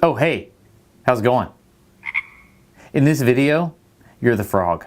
Oh, hey, how's it going? In this video, you're the frog.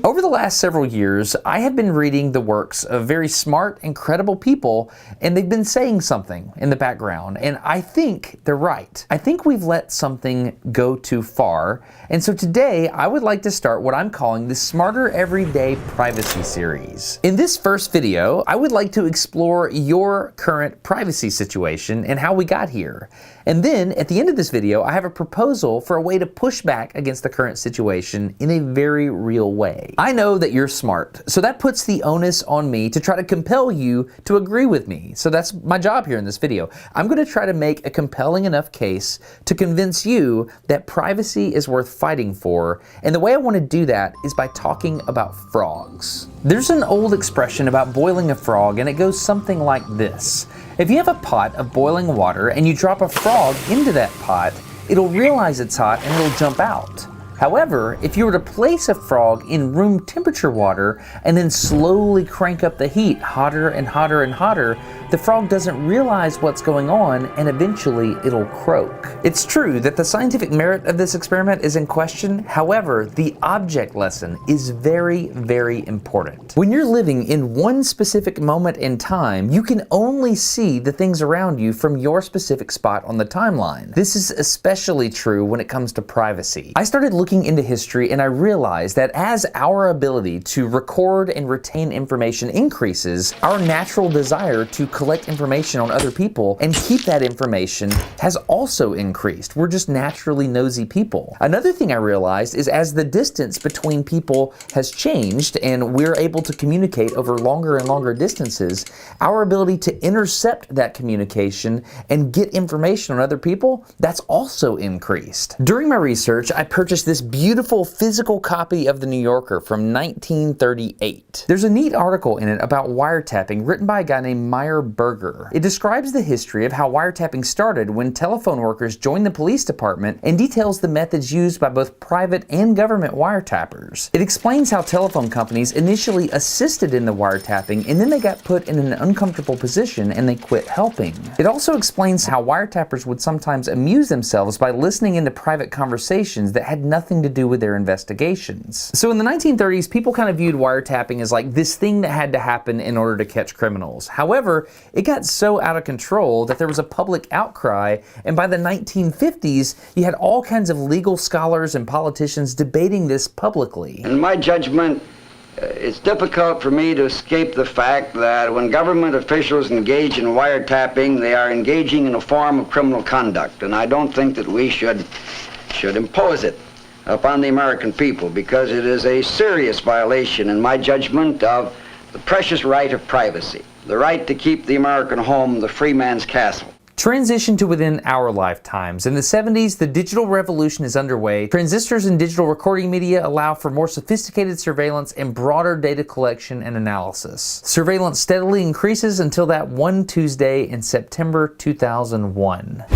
Over the last several years, I have been reading the works of very smart and credible people, and they've been saying something in the background, and I think they're right. I think we've let something go too far, and so today I would like to start what I'm calling the Smarter Everyday Privacy Series. In this first video, I would like to explore your current privacy situation and how we got here. And then, at the end of this video, I have a proposal for a way to push back against the current situation in a very real way. I know that you're smart, so that puts the onus on me to try to compel you to agree with me. So that's my job here in this video. I'm going to try to make a compelling enough case to convince you that privacy is worth fighting for, and the way I want to do that is by talking about frogs. There's an old expression about boiling a frog, and it goes something like this. If you have a pot of boiling water and you drop a frog into that pot, it'll realize it's hot and it'll jump out. However, if you were to place a frog in room temperature water and then slowly crank up the heat hotter and hotter and hotter, the frog doesn't realize what's going on and eventually it'll croak. It's true that the scientific merit of this experiment is in question. However, the object lesson is very, very important. When you're living in one specific moment in time, you can only see the things around you from your specific spot on the timeline. This is especially true when it comes to privacy. I started looking into history and I realized that as our ability to record and retain information increases, our natural desire to collect information on other people and keep that information has also increased. We're just naturally nosy people. Another thing I realized is as the distance between people has changed and we're able to communicate over longer and longer distances, our ability to intercept that communication and get information on other people, that's also increased. During my research, I purchased this beautiful physical copy of The New Yorker from 1938. There's a neat article in it about wiretapping written by a guy named Meyer Berger. It describes the history of how wiretapping started when telephone workers joined the police department and details the methods used by both private and government wiretappers. It explains how telephone companies initially assisted in the wiretapping and then they got put in an uncomfortable position and they quit helping. It also explains how wiretappers would sometimes amuse themselves by listening into private conversations that had nothing to do with their investigations. So in the 1930s, people kind of viewed wiretapping as like this thing that had to happen in order to catch criminals. However, it got so out of control that there was a public outcry, and by the 1950s, you had all kinds of legal scholars and politicians debating this publicly. In my judgment, it's difficult for me to escape the fact that when government officials engage in wiretapping, they are engaging in a form of criminal conduct, and I don't think that we should impose it upon the American people, because it is a serious violation, in my judgment, of the precious right of privacy, the right to keep the American home the free man's castle. Transition to within our lifetimes. In the 70s, the digital revolution is underway. Transistors and digital recording media allow for more sophisticated surveillance and broader data collection and analysis. Surveillance steadily increases until that one Tuesday in September 2001. That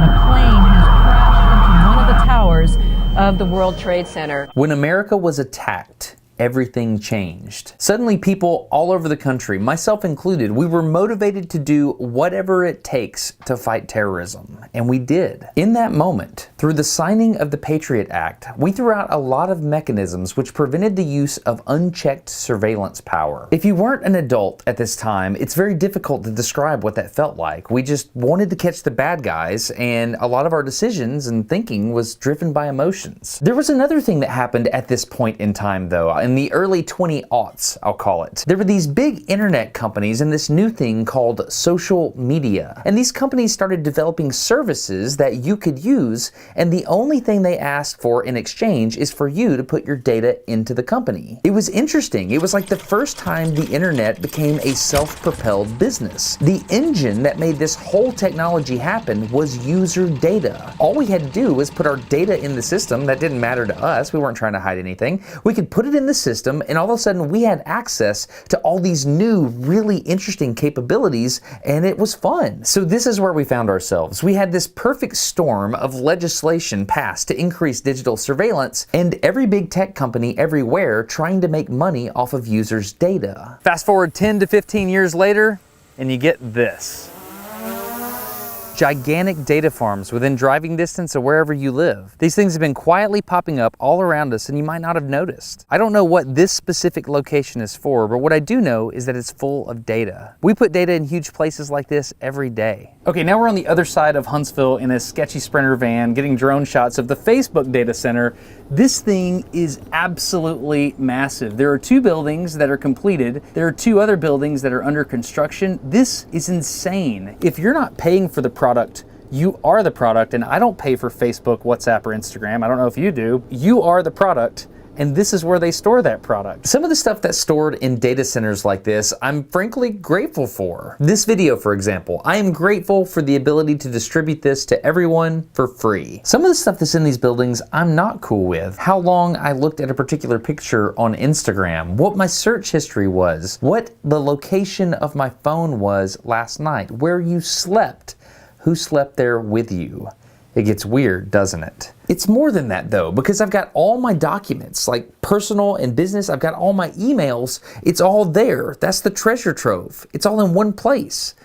a plane has crashed into one of the towers of the World Trade Center. When America was attacked, everything changed. Suddenly people all over the country, myself included, we were motivated to do whatever it takes to fight terrorism. And we did. In that moment, through the signing of the Patriot Act, we threw out a lot of mechanisms which prevented the use of unchecked surveillance power. If you weren't an adult at this time, it's very difficult to describe what that felt like. We just wanted to catch the bad guys, and a lot of our decisions and thinking was driven by emotions. There was another thing that happened at this point in time, though. In the early 20-aughts, I'll call it. There were these big internet companies and this new thing called social media. And these companies started developing services that you could use, and the only thing they asked for in exchange is for you to put your data into the company. It was interesting. It was like the first time the internet became a self-propelled business. The engine that made this whole technology happen was user data. All we had to do was put our data in the system. That didn't matter to us. We weren't trying to hide anything. We could put it in the system, and all of a sudden we had access to all these new, really interesting capabilities, and it was fun. So this is where we found ourselves. We had this perfect storm of legislation passed to increase digital surveillance, and every big tech company everywhere trying to make money off of users' data. Fast forward 10 to 15 years later, and you get this. gigantic data farms within driving distance of wherever you live. These things have been quietly popping up all around us and you might not have noticed. I don't know what this specific location is for, but what I do know is that it's full of data. We put data in huge places like this every day. Okay, now we're on the other side of Huntsville in a sketchy Sprinter van getting drone shots of the Facebook data center. This thing is absolutely massive. There are 2 buildings that are completed. There are 2 other buildings that are under construction. This is insane. If you're not paying for the product, you are the product, and I don't pay for Facebook, WhatsApp, or Instagram. I don't know if you do. You are the product, and this is where they store that product. Some of the stuff that's stored in data centers like this, I'm frankly grateful for. This video, for example, I am grateful for the ability to distribute this to everyone for free. Some of the stuff that's in these buildings, I'm not cool with. How long I looked at a particular picture on Instagram, what my search history was, what the location of my phone was last night, where you slept, who slept there with you. It gets weird, doesn't it? It's more than that though, because I've got all my documents, like personal and business, I've got all my emails, it's all there. That's the treasure trove. It's all in one place.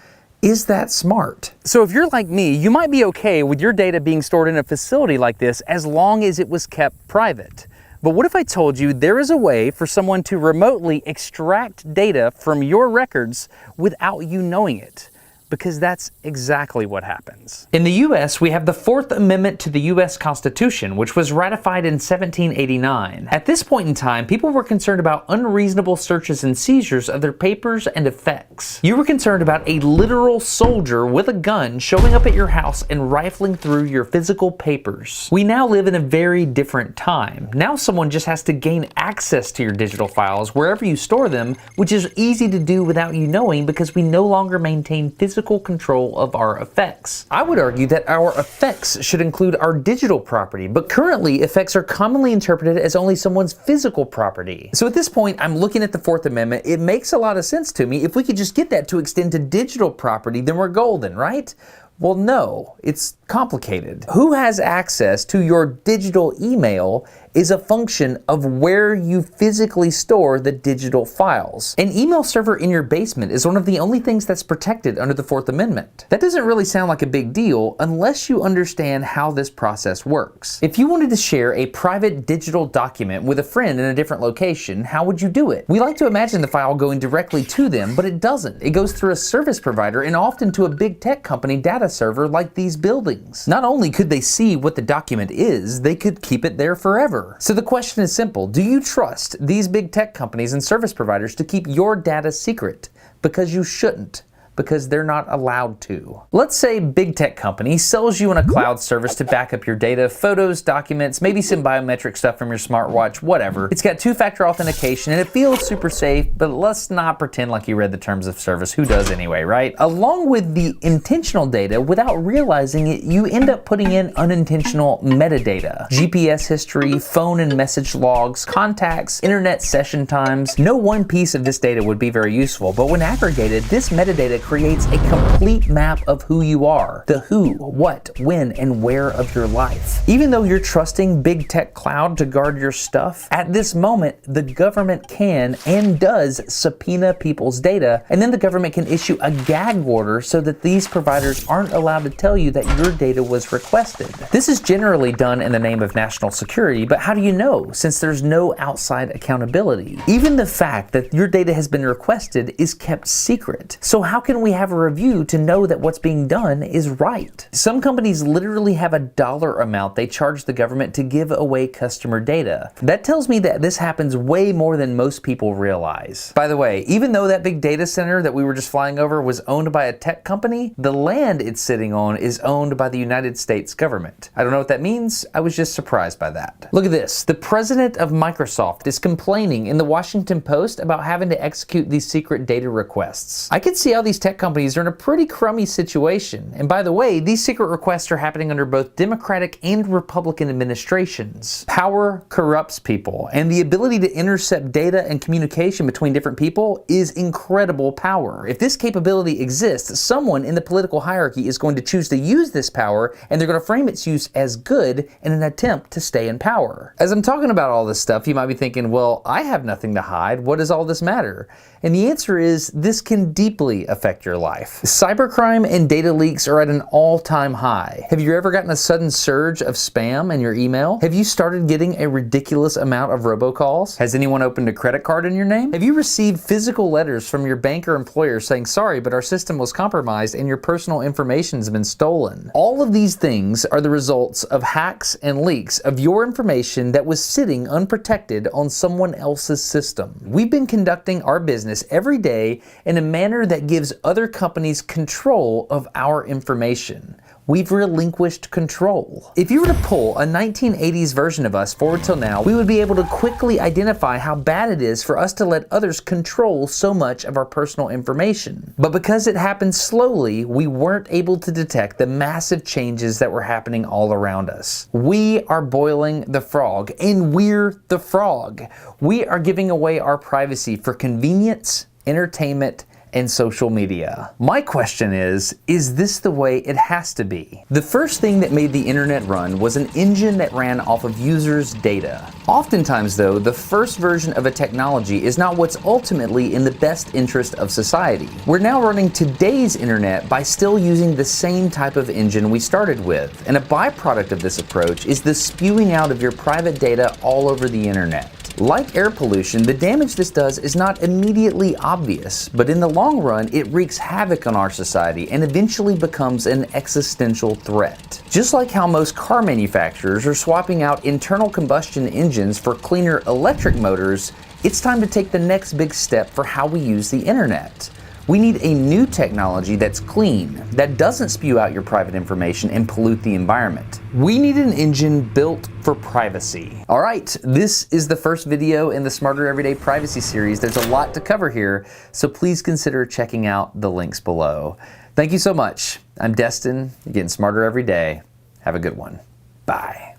Is that smart? So if you're like me, you might be okay with your data being stored in a facility like this as long as it was kept private. But what if I told you there is a way for someone to remotely extract data from your records without you knowing it? Because that's exactly what happens. In the US, we have the 4th Amendment to the US Constitution, which was ratified in 1789. At this point in time, people were concerned about unreasonable searches and seizures of their papers and effects. You were concerned about a literal soldier with a gun showing up at your house and rifling through your physical papers. We now live in a very different time. Now someone just has to gain access to your digital files wherever you store them, which is easy to do without you knowing because we no longer maintain physical control of our effects. I would argue that our effects should include our digital property, but currently effects are commonly interpreted as only someone's physical property. So at this point, I'm looking at the 4th Amendment. It makes a lot of sense to me. If we could just get that to extend to digital property, then we're golden, right? Well, no, it's complicated. Who has access to your digital email is a function of where you physically store the digital files. An email server in your basement is one of the only things that's protected under the 4th Amendment. That doesn't really sound like a big deal unless you understand how this process works. If you wanted to share a private digital document with a friend in a different location, how would you do it? We like to imagine the file going directly to them, but it doesn't. It goes through a service provider and often to a big tech company data server like these buildings. Not only could they see what the document is, they could keep it there forever. So the question is simple. Do you trust these big tech companies and service providers to keep your data secret? Because you shouldn't. Because they're not allowed to. Let's say big tech company sells you in a cloud service to back up your data, photos, documents, maybe some biometric stuff from your smartwatch, whatever. It's got 2-factor authentication and it feels super safe, but let's not pretend like you read the terms of service. Who does anyway, right? Along with the intentional data, without realizing it, you end up putting in unintentional metadata. GPS history, phone and message logs, contacts, internet session times. No one piece of this data would be very useful, but when aggregated, this metadata creates a complete map of who you are, the who, what, when, and where of your life. Even though you're trusting big tech cloud to guard your stuff, at this moment, the government can and does subpoena people's data, and then the government can issue a gag order so that these providers aren't allowed to tell you that your data was requested. This is generally done in the name of national security, but how do you know, since there's no outside accountability? Even the fact that your data has been requested is kept secret. So how can we have a review to know that what's being done is right? Some companies literally have a dollar amount they charge the government to give away customer data. That tells me that this happens way more than most people realize. By the way, even though that big data center that we were just flying over was owned by a tech company, the land it's sitting on is owned by the United States government. I don't know what that means. I was just surprised by that. Look at this. The president of Microsoft is complaining in the Washington Post about having to execute these secret data requests. I can see how these tech companies are in a pretty crummy situation. And by the way, these secret requests are happening under both Democratic and Republican administrations. Power corrupts people, and the ability to intercept data and communication between different people is incredible power. If this capability exists, someone in the political hierarchy is going to choose to use this power, and they're going to frame its use as good in an attempt to stay in power. As I'm talking about all this stuff, you might be thinking, well, I have nothing to hide. What does all this matter? And the answer is, this can deeply affect affect your life. Cybercrime and data leaks are at an all-time high. Have you ever gotten a sudden surge of spam in your email? Have you started getting a ridiculous amount of robocalls? Has anyone opened a credit card in your name? Have you received physical letters from your bank or employer saying, sorry, but our system was compromised and your personal information has been stolen? All of these things are the results of hacks and leaks of your information that was sitting unprotected on someone else's system. We've been conducting our business every day in a manner that gives other companies control of our information. We've relinquished control. If you were to pull a 1980s version of us forward till now, we would be able to quickly identify how bad it is for us to let others control so much of our personal information. But because it happened slowly, we weren't able to detect the massive changes that were happening all around us. We are boiling the frog, and we're the frog. We are giving away our privacy for convenience, entertainment, and social media. My question is this the way it has to be? The first thing that made the internet run was an engine that ran off of users' data. Oftentimes though, the first version of a technology is not what's ultimately in the best interest of society. We're now running today's internet by still using the same type of engine we started with, and a byproduct of this approach is the spewing out of your private data all over the internet. Like air pollution, the damage this does is not immediately obvious, but in the long run, it wreaks havoc on our society and eventually becomes an existential threat. Just like how most car manufacturers are swapping out internal combustion engines for cleaner electric motors, it's time to take the next big step for how we use the internet. We need a new technology that's clean, that doesn't spew out your private information and pollute the environment. We need an engine built for privacy. All right, this is the first video in the Smarter Everyday Privacy series. There's a lot to cover here, so please consider checking out the links below. Thank you so much. I'm Destin, you're getting smarter every day. Have a good one. Bye.